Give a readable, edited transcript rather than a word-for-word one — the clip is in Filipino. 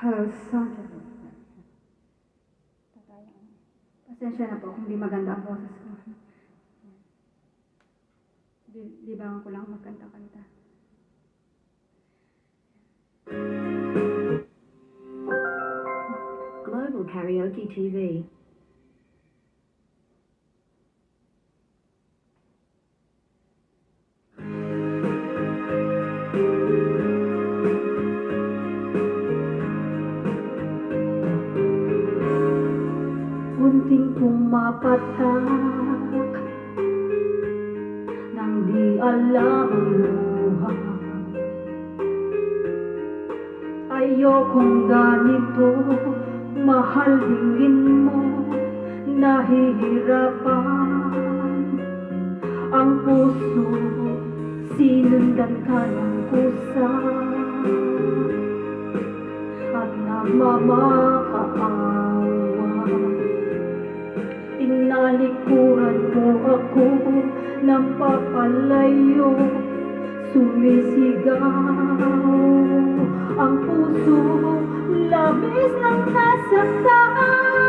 Sound check. Pasensya na po kung di maganda ang boses ko. Libangan ko lang magkanta-kanta. Global Karaoke TV. Munting pumapatak nang di alam ang luha. Ayokong ganito, mahal tingin mo, nahihirapan ang puso, sinundan ka ng kusa at nagmamakaawa. Tinalikuran mo ako ng papalayo, sumisigaw ang puso, labis ng nasaktan.